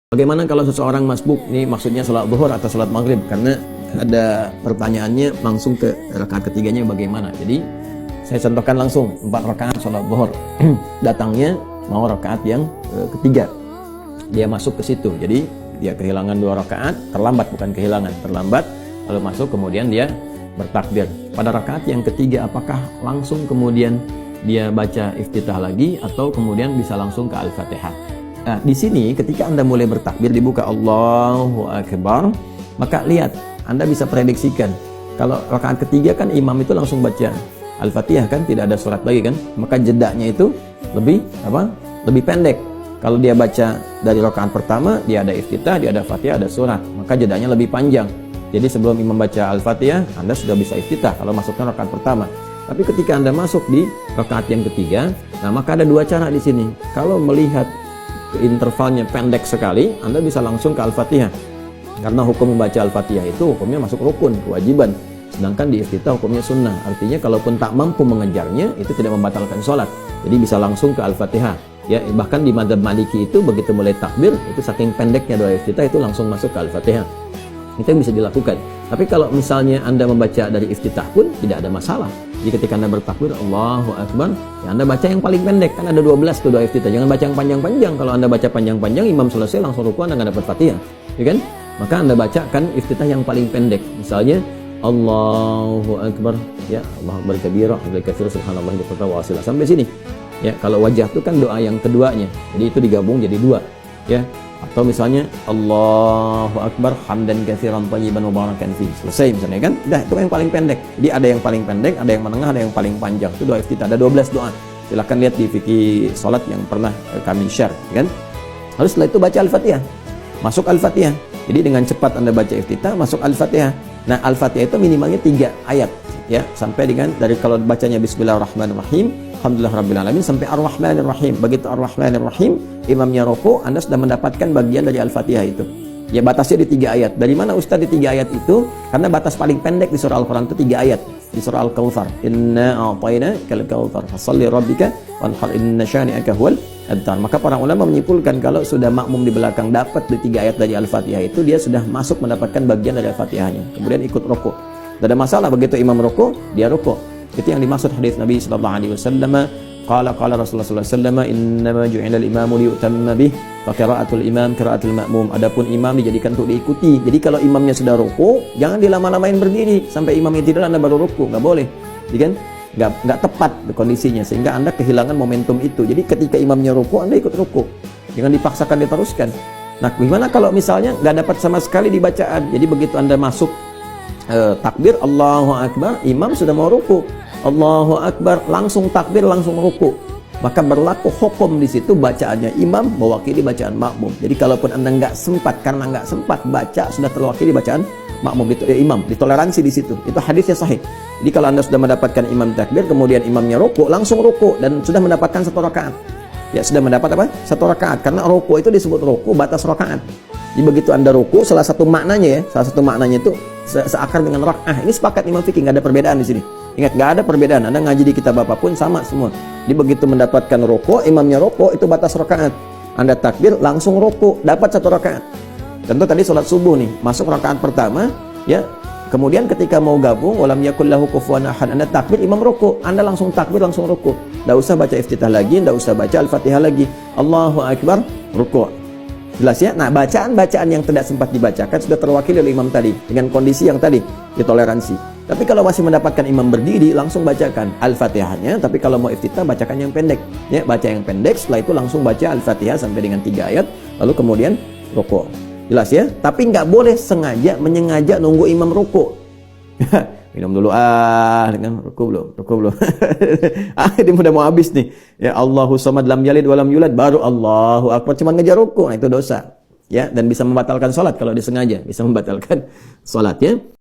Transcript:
Bagaimana kalau seseorang masbuk, ini maksudnya sholat zuhur atau sholat maghrib, karena ada pertanyaannya langsung ke rakaat ketiganya bagaimana. Jadi saya contohkan langsung 4 rakaat sholat zuhur. Datangnya mau rakaat yang ketiga, dia masuk ke situ, jadi dia kehilangan 2 rakaat, terlambat, bukan kehilangan, terlambat, lalu masuk, kemudian dia bertakbir. Pada rakaat yang ketiga, apakah langsung kemudian dia baca iftitah lagi atau kemudian bisa langsung ke Al-Fatihah? Nah, di sini ketika Anda mulai bertakbir, dibuka Allahu Akbar, maka lihat, Anda bisa prediksikan. Kalau rakaat ketiga kan imam itu langsung baca Al-Fatihah kan, tidak ada surat lagi kan, maka jedanya itu lebih pendek. Kalau dia baca dari rakaat pertama, dia ada iftitah, dia ada Fatihah, ada surat, maka jedanya lebih panjang. Jadi sebelum imam baca Al-Fatihah, Anda sudah bisa iftitah kalau masuknya rakaat pertama. Tapi ketika Anda masuk di rakaat yang ketiga, nah maka ada 2 cara di sini. Kalau melihat intervalnya pendek sekali, Anda bisa langsung ke Al-Fatihah. Karena hukum membaca Al-Fatihah itu hukumnya masuk rukun, kewajiban. Sedangkan di iftitah hukumnya sunnah. Artinya kalaupun tak mampu mengejarnya, itu tidak membatalkan sholat. Jadi bisa langsung ke Al-Fatihah. Ya, bahkan di madzhab Maliki itu begitu mulai takbir, itu saking pendeknya doa iftitah itu langsung masuk ke Al-Fatihah. Itu yang bisa dilakukan. Tapi kalau misalnya Anda membaca dari iftitah pun tidak ada masalah. Jadi ketika Anda bertakbir Allahu Akbar, ya Anda baca yang paling pendek, kan ada 12 tuh doa iftitah. Jangan baca yang panjang-panjang. Kalau Anda baca panjang-panjang, imam selesai langsung ruku, Anda nggak dapat Fatihah, ya kan? Maka Anda bacakan iftitah yang paling pendek. Misalnya Allahu Akbar, ya Allahu Akbar kabira, Allahu katsir, subhanallah wa bihamdihi, sampai sini. Ya, kalau wajah itu kan doa yang keduanya. Jadi itu digabung jadi 2, ya. Atau misalnya Allahu Akbar hamdan katsiran thayyiban mubarakan fi. Selesai misalnya kan? Dah, itu yang paling pendek. Jadi ada yang paling pendek, ada yang menengah, ada yang paling panjang. Itu doa iftitah. Ada 12 doa. Silakan lihat di fikih salat yang pernah kami share, kan? Lalu setelah itu baca Al-Fatihah. Masuk Al-Fatihah. Jadi dengan cepat Anda baca iftitah, masuk Al-Fatihah. Nah, Al-Fatihah itu minimalnya 3 ayat, ya. Sampai dengan dari kalau bacanya Bismillahirrahmanirrahim, Alhamdulillahirrabbilalamin sampai Ar-Rahmanirrahim. Begitu Ar-Rahmanirrahim, imamnya rukuk, Anda sudah mendapatkan bagian dari Al-Fatihah itu. Ya, batasnya di 3 ayat. Dari mana Ustaz di 3 ayat itu? Karena batas paling pendek di surah Al-Quran itu 3 ayat. Di surah Al-Kautsar, Inna a'tainakal kautsar fasholli rabbika wanhar inna syani'aka huwal abtar. Maka para ulama menyimpulkan kalau sudah makmum di belakang dapat di 3 ayat dari Al-Fatihah itu, dia sudah masuk mendapatkan bagian dari Al-Fatihahnya. Kemudian ikut rukuk. Tidak ada masalah, begitu imam rukuk, dia rukuk. Itu yang dimaksud hadis Nabi sallallahu alaihi wasallam. Qala Rasulullah sallallahu alaihi wasallam, "Innama ju'ila al-imamu liyutamma bih, fa qira'atul imam qira'atul ma'mum." Adapun imam dijadikan untuk diikuti. Jadi kalau imamnya sudah rukuk, jangan dilama-lamain berdiri sampai imamnya tidur Anda baru rukuk, enggak boleh. Jadi kan enggak tepat kondisinya, sehingga Anda kehilangan momentum itu. Jadi ketika imamnya rukuk, Anda ikut rukuk. Jangan dipaksakan, diteruskan. Nah, gimana kalau misalnya enggak dapat sama sekali di bacaan? Jadi begitu Anda masuk takbir Allahu Akbar, imam sudah mau rukuk. Allahu Akbar, langsung takbir, langsung ruku. Maka berlaku hukum di situ, bacaannya imam mewakili bacaan makmum. Jadi kalaupun Anda nggak sempat, karena nggak sempat baca, sudah terwakili bacaan makmum, imam, ditoleransi di situ. Itu hadisnya sahih. Jadi kalau Anda sudah mendapatkan imam takbir, kemudian imamnya ruku, langsung ruku dan sudah mendapatkan 1 rakaat. Ya, sudah mendapat apa? 1 rakaat. Karena ruku itu disebut ruku batas rakaat. Jadi begitu Anda ruku, salah satu maknanya itu seakar dengan rak'ah. Ini sepakat imam fikih, nggak ada perbedaan di sini. Ingat, nggak ada perbedaan. Anda ngaji di kitab apapun sama semua. Jadi begitu mendapatkan rukuk, imamnya rukuk, itu batas rakaat. Anda takbir, langsung rukuk, dapat 1 rakaat. Contoh tadi sholat subuh nih, masuk rakaat pertama, ya. Kemudian ketika mau gabung, walam yakul lahu kufuwan ahad, Anda takbir, imam rukuk, Anda langsung takbir, langsung rukuk. Nggak usah baca iftitah lagi, nggak usah baca Al-Fatihah lagi. Allahu Akbar, rukuk. Jelas ya? Nah, bacaan-bacaan yang tidak sempat dibacakan sudah terwakili oleh imam tadi dengan kondisi yang tadi ditoleransi. Tapi kalau masih mendapatkan imam berdiri, langsung bacakan Al-Fatihahnya. Tapi kalau mau iftitah, bacakan yang pendek. Ya, baca yang pendek, setelah itu langsung baca Al-Fatihah sampai dengan 3 ayat, lalu kemudian rukuk. Jelas ya? Tapi nggak boleh menyengaja nunggu imam rukuk. Minum dulu, dengan rukuk belum. Ini udah mau habis nih. Ya, Allahu samad lam yalid walam yulad, baru Allahu Akbar, cuma ngejar rukuk. Nah, itu dosa. Ya, dan bisa membatalkan sholat kalau disengaja, bisa membatalkan sholat ya.